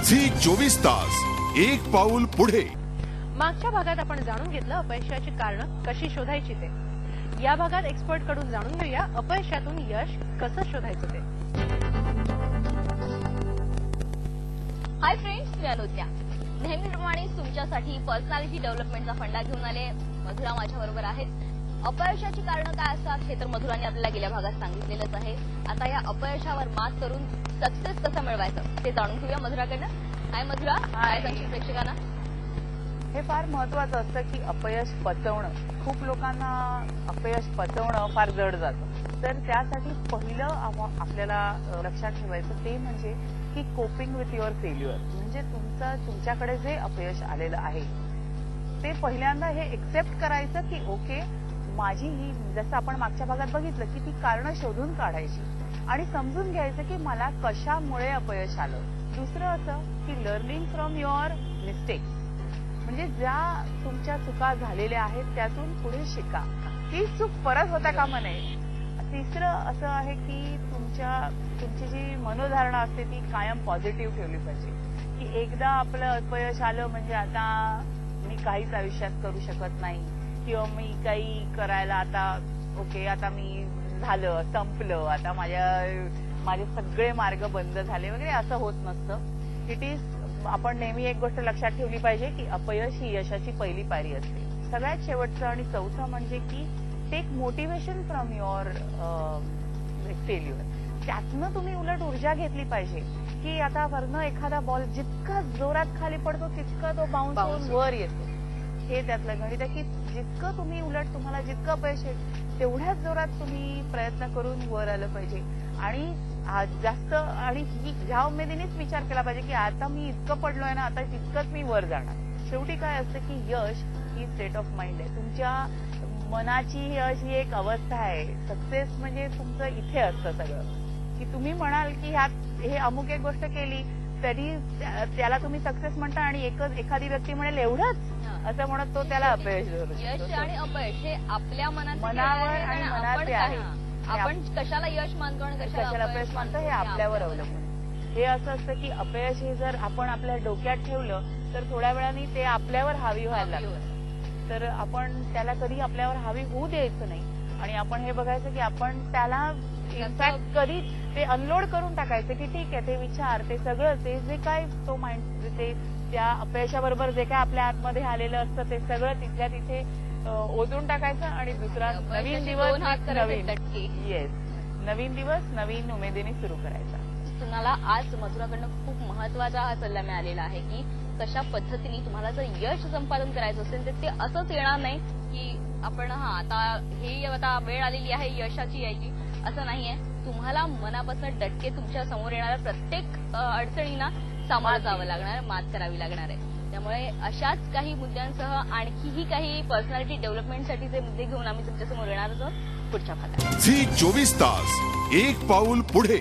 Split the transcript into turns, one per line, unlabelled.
Zee 24 तास एक पाऊल पुढे।
मागच्या भागात आपण जाणून घेतलं अपयशाची कारण कशी शोधायची ते। या भागात एक्सपर्ट कडून जाणून घेऊया अपयशातून यश कसं शोधायचं ते।
हाय फ्रेंड्स, मी अनुज्ञा। नेहमीप्रमाणे तुमच्यासाठी पर्सनॅलिटी डेव्हलपमेंटचा फंडा घेऊन आले। मधुरा माझ्याबरोबर आहेत। अपयशाची कारण काय असतात हे तर मधुराने आपल्याला गेल्या भागात सांगितलेलंच आहे। आता या अपयशावर मात करून सक्सेस कसं मिळवायचं ते जाणून घेऊया मधुराकडनं। हाय मधुरा, काय सांगशील प्रेक्षकांना?
हे फार महत्त्वाचं असतं की अपयश पचवणं। खूप लोकांना अपयश पचवणं फार जड जातं। तर त्यासाठी पहिलं आपल्याला लक्षात ठेवायचं ते म्हणजे की कोपिंग विथ युअर फेल्युअर। म्हणजे तुमच्याकडे जे अपयश आलेलं आहे ते पहिल्यांदा हे एक्सेप्ट करायचं की ओके, माझी ही, जसं आपण मागच्या भागात बघितलं की ती कारणं शोधून काढायची आणि समजून घ्यायचं की मला कशामुळे अपयश आलं। दुसरं असं की लर्निंग फ्रॉम युअर मिस्टेक्स, म्हणजे ज्या तुमच्या चुका झालेल्या आहेत त्यातून पुढे शिका, ती चूक परत होता कामा नये। तिसरं असं आहे की तुमची जी मनोधारणा असते ती कायम पॉझिटिव्ह ठेवली पाहिजे की एकदा आपलं अपयश आलं म्हणजे आता मी काहीच आयुष्यात करू शकत नाही किंवा मी काही करायला आता ओके, आता मी झालं, संपलं, आता माझे सगळे मार्ग बंद झाले वगैरे असं होत नसतं। इट इज, आपण नेहमी एक गोष्ट लक्षात ठेवली पाहिजे की अपयश ही यशाची पहिली पायरी असते। सगळ्यात शेवटचं आणि चौथं म्हणजे की take motivation from your failure. त्यातनं तुम्ही उलट ऊर्जा घेतली पाहिजे की आता वरनं एखादा बॉल जितका जोरात खाली पडतो तितका तो बाउन्स होऊन वर येतो। हे त्यातलं गणित आहे की जितकं तुम्ही उलट तुम्हाला जितकं अपयश येईल तेवढ्याच जोरात तुम्ही प्रयत्न करून वर आलं पाहिजे आणि जास्त आणि ह्या उमेदीनेच विचार केला पाहिजे की आता मी इतकं पडलोय ना, आता तितकंच मी वर जाणार। शेवटी काय असतं की यश ही स्टेट ऑफ माइंड आहे। तुमच्या मनाची यश ही एक अवस्था आहे। सक्सेस म्हणजे तुमचं इथे असतं सगळं की तुम्ही म्हणाल की हे अमुक एक गोष्ट केली तरी त्याला तुम्ही सक्सेस म्हणता आणि एखादी व्यक्ती म्हणेल एवढंच असं म्हणत तो त्याला अपयश धरू शकतो।
यश आणि अपयश हे आपल्या
मनावर आणि मनाचे आहे।
आपण कशाला यश मानतो आणि कशाला
अपयश मानतो हे आपल्यावर अवलंबून। हे असं असतं की अपयश हे जर आपण आपल्या डोक्यात ठेवलं तर थोड्या वेळाने ते आपल्यावर हावी व्हायला लागतं। तर आपण त्याला कधी आपल्यावर हावी होऊ द्यायचं नाही आणि आपण हे बघायचं की आपण त्याला इनफॅक्ट कधी ते अनलोड करून टाकायचं की ठीक आहे, ते विचार, ते सगळं, ते जे काय तो माइंड, ते त्या अपयशाबरोबर जे काय आपल्या आतमध्ये आलेलं असतं ते सगळं तिथल्या तिथे ओतून टाकायचं आणि दुसरा नवीन दिवस नवीन दिवस नवीन उमेदीने सुरू करायचा।
तुम्हाला आज मधुराकडनं खूप महत्वाचा हा सल्ला मिळालेला आहे की कशा पद्धतीने तुम्हाला जर यश संपादन करायचं असेल तर ते असंच येणार नाही की आपण आता वेळ आलेली आहे यशाची यायची, असं नाहीये। तुम्हाला मनापासून डटके तुमच्या समोर येणाऱ्या प्रत्येक अडचणींना सामोरं जावं लागणार, मात करावी लागणार आहे। त्यामुळे अशाच काही मुद्द्यांसह आणखीही काही पर्सनॅलिटी डेव्हलपमेंटसाठीचे मुद्दे घेऊन आम्ही तुमच्यासमोर येणार आहोत पुढच्या भागात।
झी 24 तास एक पाऊल पुढे।